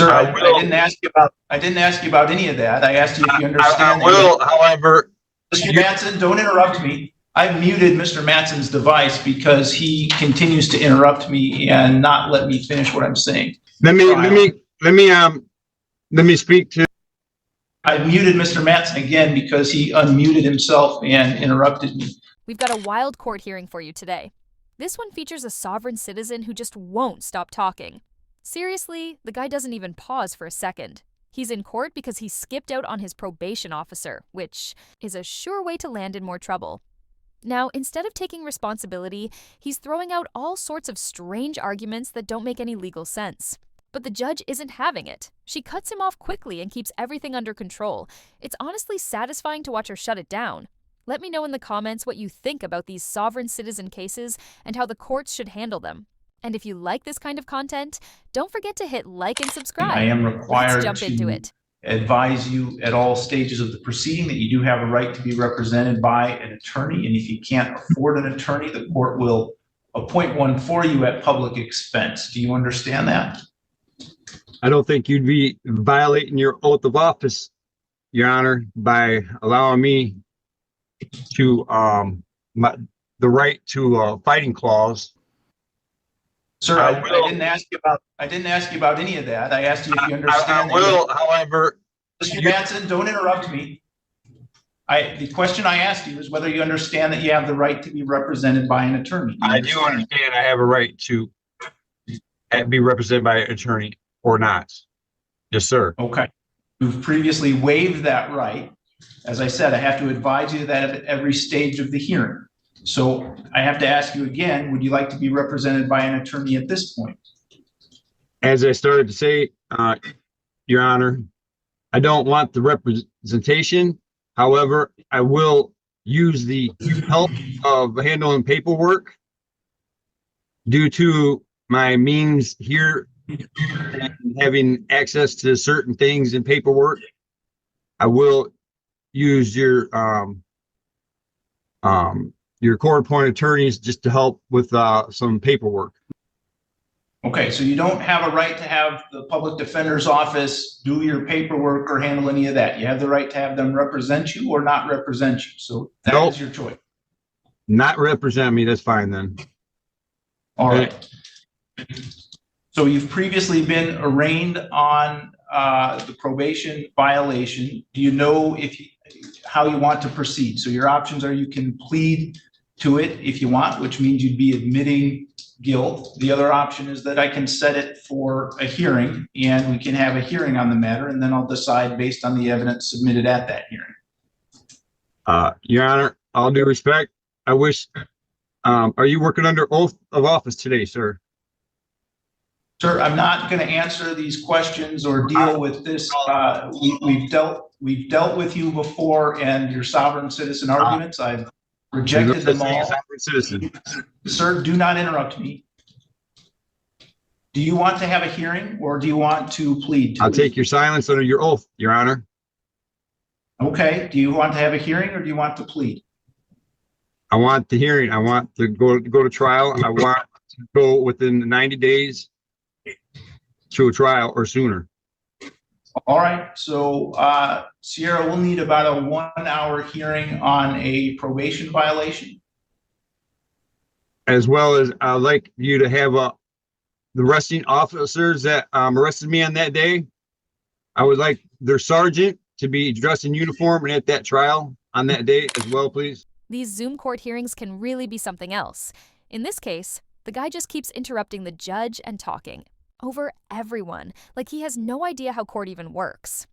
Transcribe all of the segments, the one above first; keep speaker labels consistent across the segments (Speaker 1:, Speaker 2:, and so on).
Speaker 1: Sir, I didn't ask you about. I didn't ask you about any of that. I asked you if you understand.
Speaker 2: I will, however,
Speaker 1: Mr. Matson, don't interrupt me. I've muted Mr. Matson's device because he continues to interrupt me and not let me finish what I'm saying.
Speaker 2: let me speak to.
Speaker 1: I've muted Mr. Matson again because he unmuted himself and interrupted me.
Speaker 3: We've got a wild court hearing for you today. This one features a sovereign citizen who just won't stop talking. Seriously, the guy doesn't even pause for a second. He's in court because he skipped out on his probation officer, which is a sure way to land in more trouble. Now, instead of taking responsibility, he's throwing out all sorts of strange arguments that don't make any legal sense. But the judge isn't having it. She cuts him off quickly and keeps everything under control. It's honestly satisfying to watch her shut it down. Let me know in the comments what you think about these sovereign citizen cases and how the courts should handle them. And if you like this kind of content, don't forget to hit like and subscribe.
Speaker 1: I am required
Speaker 3: Let's jump into it.
Speaker 1: Advise you at all stages of the proceeding that you do have a right to be represented by an attorney. And if you can't afford an attorney, the court will appoint one for you at public expense. Do you understand that?
Speaker 2: I don't think you'd be violating your oath of office, Your Honor, by allowing me to the right to a fighting clause.
Speaker 1: Sir, I didn't ask you about. I didn't ask you about any of that. I asked you if you understand.
Speaker 2: I will, however,
Speaker 1: Mr. Matson, don't interrupt me. The question I asked you is whether you understand that you have the right to be represented by an attorney.
Speaker 2: I do understand I have a right to be represented by an attorney or not. Yes, sir.
Speaker 1: Okay. You've previously waived that right. As I said, I have to advise you that at every stage of the hearing. So I have to ask you again, would you like to be represented by an attorney at this point?
Speaker 2: As I started to say, Your Honor, I don't want the representation. However, I will use the help of handling paperwork due to my means here and having access to certain things in paperwork. I will use your court-appointed attorneys just to help with some paperwork.
Speaker 1: Okay, so you don't have a right to have the public defender's office do your paperwork or handle any of that. You have the right to have them represent you or not represent you. So that is your choice.
Speaker 2: Not represent me, that's fine then.
Speaker 1: All right. So you've previously been arraigned on the probation violation. Do you know how you want to proceed? So your options are you can plead to it if you want, which means you'd be admitting guilt. The other option is that I can set it for a hearing and we can have a hearing on the matter, and then I'll decide based on the evidence submitted at that hearing.
Speaker 2: Your Honor, all due respect, I wish, are you working under oath of office today, sir?
Speaker 1: Sir, I'm not going to answer these questions or deal with this. We've dealt with you before and your sovereign citizen arguments. I've rejected them all.
Speaker 2: Citizen.
Speaker 1: Sir, do not interrupt me. Do you want to have a hearing or do you want to plead?
Speaker 2: I'll take your silence under your oath, Your Honor.
Speaker 1: Okay. Do you want to have a hearing or do you want to plead?
Speaker 2: I want the hearing. I want to go to trial. I want to go within the 90 days to a trial or sooner.
Speaker 1: All right. So Sierra will need about a 1 hour hearing on a probation violation.
Speaker 2: As well as I'd like you to have the arresting officers that arrested me on that day. I would like their sergeant to be dressed in uniform and at that trial on that day as well, please.
Speaker 3: These Zoom court hearings can really be something else. In this case, the guy just keeps interrupting the judge and talking over everyone, like he has no idea how court even works.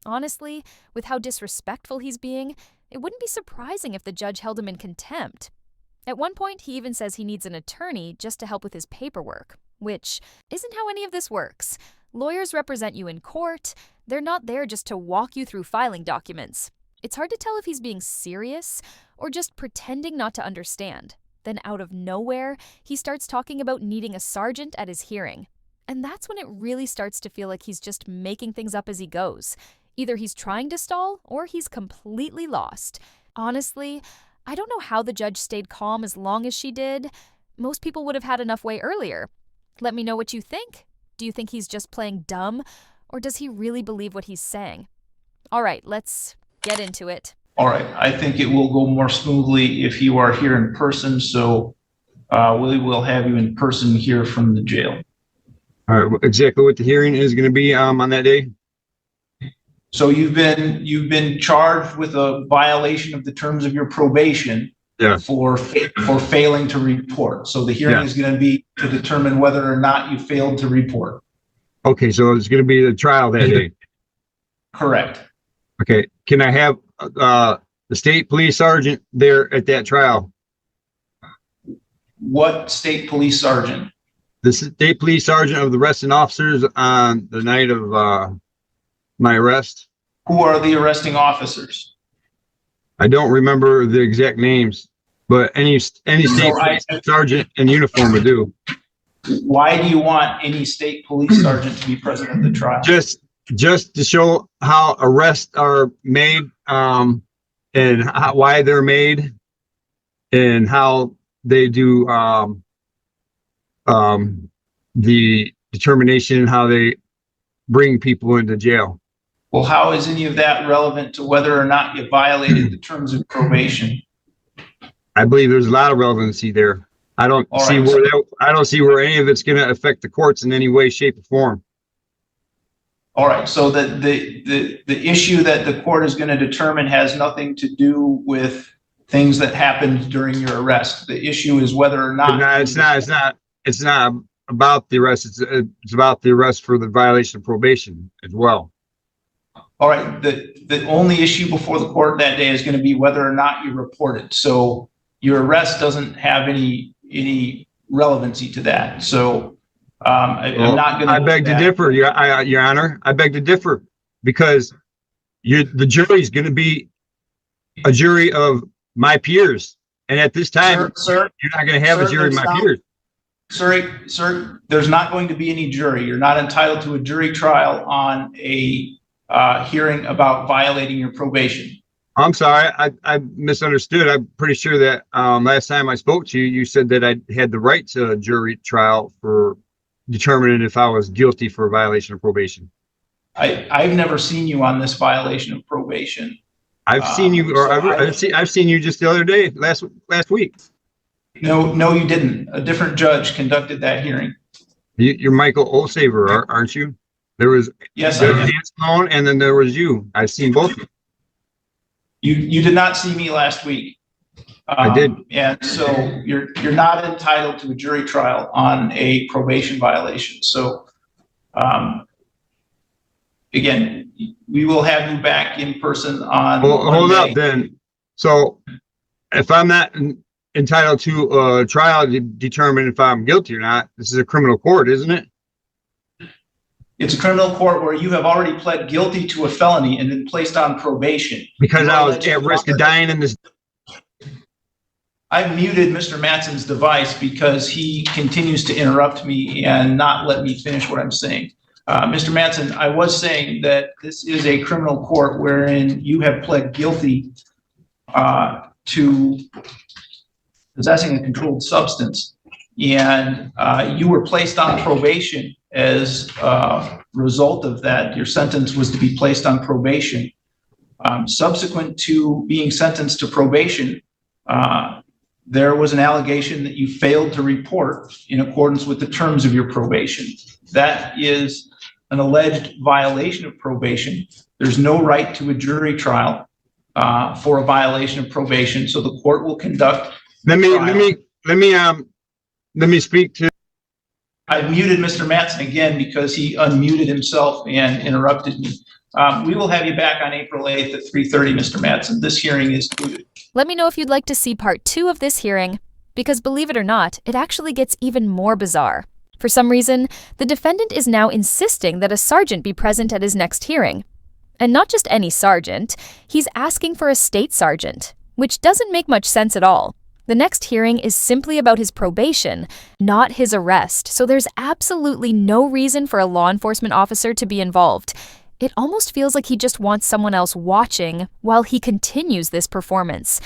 Speaker 3: Honestly, with how disrespectful he's being, it wouldn't be surprising if the judge held him in contempt. At one point, he even says he needs an attorney just to help with his paperwork, which isn't how any of this works. Lawyers represent you in court. They're not there just to walk you through filing documents. It's hard to tell if he's being serious or just pretending not to understand. Then out of nowhere, he starts talking about needing a sergeant at his hearing. And that's when it really starts to feel like he's just making things up as he goes. Either he's trying to stall or he's completely lost. Honestly, I don't know how the judge stayed calm as long as she did. Most people would have had enough way earlier. Let me know what you think. Do you think he's just playing dumb? Or does he really believe what he's saying? All right, let's get into it.
Speaker 1: All right, I think it will go more smoothly if you are here in person, so we will have you in person here from the jail.
Speaker 2: All right, exactly what the hearing is going to be on that day?
Speaker 1: So you've been charged with a violation of the terms of your probation.
Speaker 2: Yeah.
Speaker 1: For failing to report. So the hearing is going to be to determine whether or not you failed to report.
Speaker 2: Okay, so it's going to be the trial that day.
Speaker 1: Correct.
Speaker 2: Okay, can I have the state police sergeant there at that trial?
Speaker 1: What state police sergeant?
Speaker 2: The state police sergeant of the arresting officers on the night of my arrest.
Speaker 1: Who are the arresting officers?
Speaker 2: I don't remember the exact names, but any state police sergeant in uniform would do.
Speaker 1: Why do you want any state police sergeant to be present at the trial?
Speaker 2: Just to show how arrests are made, and why they're made, and how they do the determination, how they bring people into jail.
Speaker 1: Well, how is any of that relevant to whether or not you violated the terms of probation?
Speaker 2: I believe there's a lot of relevancy there. I don't see where any of it's going to affect the courts in any way, shape, or form.
Speaker 1: All right. So the issue that the court is going to determine has nothing to do with things that happened during your arrest. The issue is whether or not.
Speaker 2: No, it's not about the arrest. It's about the arrest for the violation of probation as well.
Speaker 1: All right. The only issue before the court that day is going to be whether or not you reported. So your arrest doesn't have any relevancy to that. So I'm not going to.
Speaker 2: I beg to differ, Your Honor. I beg to differ because the jury is going to be a jury of my peers, and at this time,
Speaker 1: sir,
Speaker 2: you're not going to have a jury of my peers.
Speaker 1: Sir, there's not going to be any jury. You're not entitled to a jury trial on a hearing about violating your probation.
Speaker 2: I'm sorry, I misunderstood. I'm pretty sure that last time I spoke to you, you said that I had the right to a jury trial for determining if I was guilty for a violation of probation.
Speaker 1: I've never seen you on this violation of probation.
Speaker 2: I've seen you, or I've seen you just the other day, last week.
Speaker 1: No, you didn't. A different judge conducted that hearing.
Speaker 2: You're Michael Olsaver, aren't you? There was Dan Sloan, and then there was you. I've seen both.
Speaker 1: You did not see me last week.
Speaker 2: I did.
Speaker 1: And so you're not entitled to a jury trial on a probation violation. So again, we will have you back in person on.
Speaker 2: Well, hold up then. So if I'm not entitled to a trial to determine if I'm guilty or not, this is a criminal court, isn't it?
Speaker 1: It's a criminal court where you have already pled guilty to a felony and been placed on probation.
Speaker 2: Because I was at risk of dying in this.
Speaker 1: I've muted Mr. Matson's device because he continues to interrupt me and not let me finish what I'm saying. Mr. Matson, I was saying that this is a criminal court wherein you have pled guilty to possessing a controlled substance, and you were placed on probation. As a result of that, your sentence was to be placed on probation. Subsequent to being sentenced to probation, there was an allegation that you failed to report in accordance with the terms of your probation. That is an alleged violation of probation. There's no right to a jury trial for a violation of probation, so the court will conduct. Let
Speaker 2: me speak to.
Speaker 1: I've muted Mr. Matson again because he unmuted himself and interrupted me. We will have you back on April 8th at 3:30, Mr. Matson. This hearing is muted.
Speaker 3: Let me know if you'd like to see part 2 of this hearing, because believe it or not, it actually gets even more bizarre. For some reason, the defendant is now insisting that a sergeant be present at his next hearing. And not just any sergeant, he's asking for a state sergeant, which doesn't make much sense at all. The next hearing is simply about his probation, not his arrest, so there's absolutely no reason for a law enforcement officer to be involved. It almost feels like he just wants someone else watching while he continues this performance.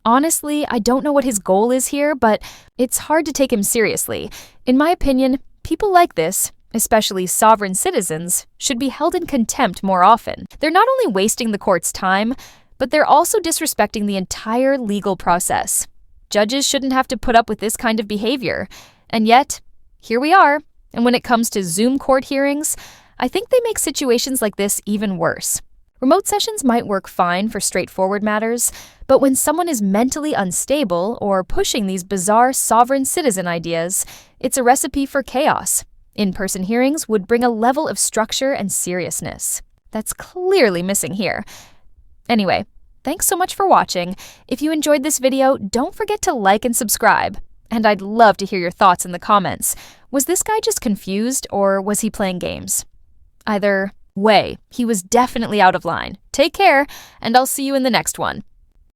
Speaker 3: Honestly, I don't know what his goal is here, but it's hard to take him seriously. In my opinion, people like this, especially sovereign citizens, should be held in contempt more often. They're not only wasting the court's time, but they're also disrespecting the entire legal process. Judges shouldn't have to put up with this kind of behavior. And yet, here we are. And when it comes to Zoom court hearings, I think they make situations like this even worse. Remote sessions might work fine for straightforward matters, but when someone is mentally unstable or pushing these bizarre sovereign citizen ideas, it's a recipe for chaos. In-person hearings would bring a level of structure and seriousness that's clearly missing here. Anyway, thanks so much for watching. If you enjoyed this video, don't forget to like and subscribe. And I'd love to hear your thoughts in the comments. Was this guy just confused, or was he playing games? Either way, he was definitely out of line. Take care, and I'll see you in the next one.